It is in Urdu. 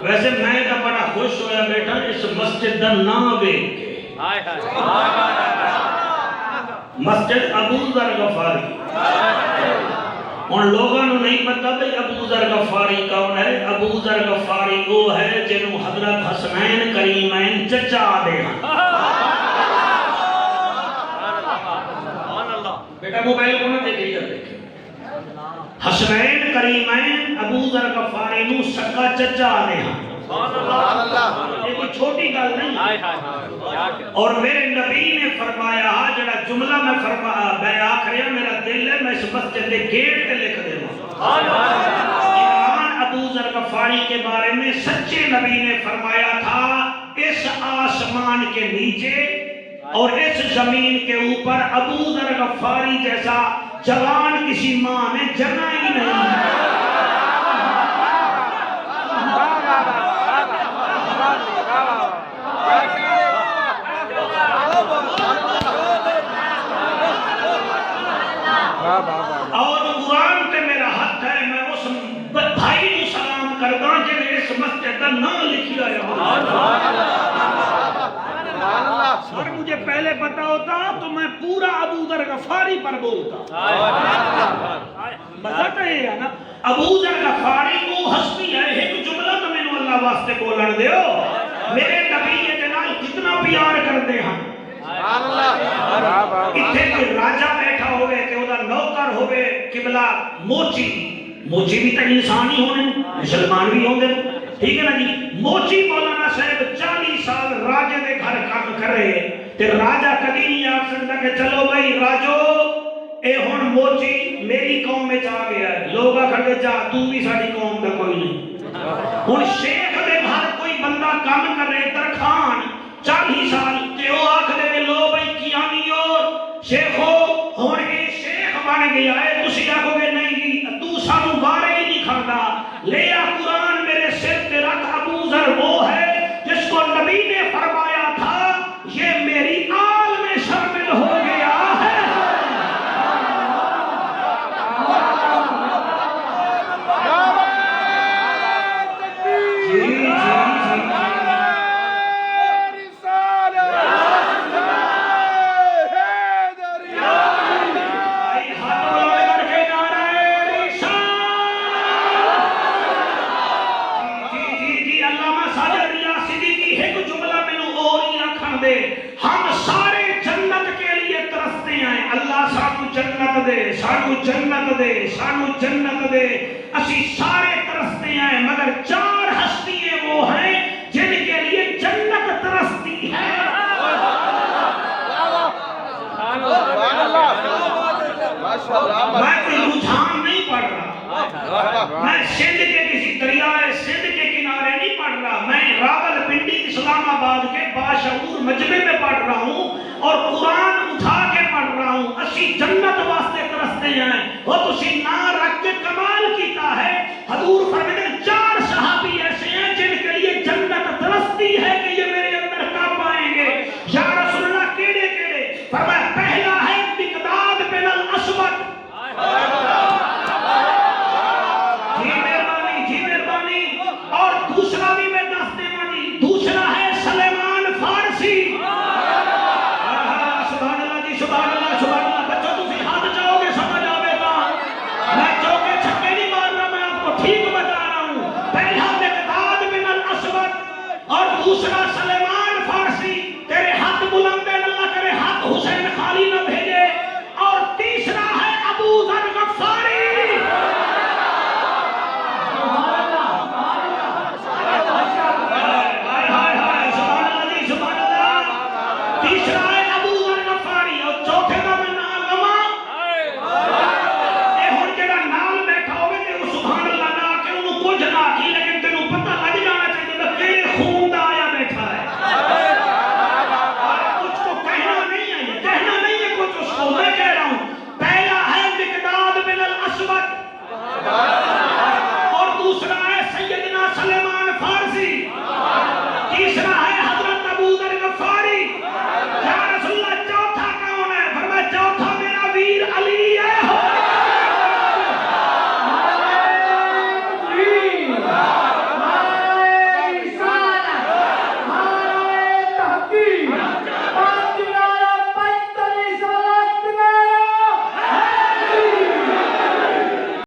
ویسے میں تو بڑا خوش ہویا بیٹا اس مسجد دا نام ویکھ کے مسجد ابو ذر غفاری. ان لوگوں نے نہیں پتا بھئی ابو ذر غفاری کون ہے. ابو ذر غفاری وہ ہے جنہوں حضرت حسنین کریمین چچا دے ہیں. بیٹا موبائل کو نہ دیکھ لیا دیکھیں. حسنین کریمین ابو ذر غفاری نو سکا چچا دے ہیں. یہ کوئی چھوٹی گل نہیں. اور میرے نبی نے فرمایا جڑا جملہ میں آخریا میرا دل ہے میں اس مسجد کے گیٹ پہ لکھ دے عمران ابو ذر غفاری کے بارے میں سچے نبی نے فرمایا تھا اس آسمان کے نیچے اور اس زمین کے اوپر ابو ذر غفاری جیسا جوان کسی ماں نے جنا ہی نہیں. اور قرآن تے میرا حق ہے میں اس بھائی کو سلام کردا جنہیں اس مسجد کا نام لکھی آیا. اگر مجھے پہلے پتا ہوتا تو میں پورا ابو ذر غفاری پر بولتا. مزہ تو یہ ہے نا ابو ذر غفاری کو ہستی ہے. ایک جملہ تو میں نے اللہ واسطے بولن دیو. میرے نبی کے نال کتنا پیار کرتے ہیں. اتنے کوئی راجہ بیٹھا ہوئے کہ وہ نوکر ہوئے قبلہ موچی بھی تو انسان ہی ہونے مسلمان بھی ہوں گے ٹھیک ہے نا جی. موچی مولانا صاحب 40 سال راجے دے گھر کام کر رہے تے راجہ کبھی نہیں آ سکتا کہ چلو بھائی راجو اے ہن موچی میری قوم میں آ گیا ہے. لوگ آخر جا تو بھی ساری قوم کا کوئی نہیں. ہن شیخ دے گھر کوئی بندہ کام کر رہے ترخان 40 سال تے وہ آخ دے لو بھائی کیا نہیں ہو شیخو ہن اے شیخ بن گیا ہے تسی آخو گے نہیں جی تو سانو بارے ہی نہیں کھڑتا. لے آ قرآن میرے سر تے رکھ. ابو ذر وہ ہے جس کو نبی نے فرمایا تھا یہ میری آل میں شامل ہو گیا ہے. سانو جنت دے اسی سارے ترستے ہیں مگر 4 ہستیاں وہ ہیں جن کے لیے جنت ترستی ہے. میں کوئی رجحان نہیں پڑھ رہا. میں سندھ کے کسی دریائے سندھ کے کنارے نہیں پڑھ رہا. میں راول پنڈی اسلام آباد کے باشعور مجمع میں پڑھ رہا ہوں اور قرآن اٹھا کے پڑھ رہا ہوں. اسی جنت واسطے ترستے ہیں. وہ تسی نہ رکھ کے کمال کیتا ہے. حضور فرماتے ہیں 4 صحابی ایسے ہیں جن کے لیے جنت ترستی ہے کہ یہ میرے اندر کب آئیں گے. یا رسول اللہ کیڑے کیڑے؟ فرمایا پہلا ہے مقداد بن الاسود. جی مہربانی اور دوسرا بھی میں دس دے مانی. دوسرا ہے سلیمان فارسی. سبحان اللہ جی سبحان اللہ سبحان اللہ. بچوں تسی ہاتھ جاؤ گے سمجھ آوے گا. میں چوکے چھکے نہیں مار رہا میں آپ کو ٹھیک بتا رہا ہوں. پہلا مقداد بن الاسود اور دوسرا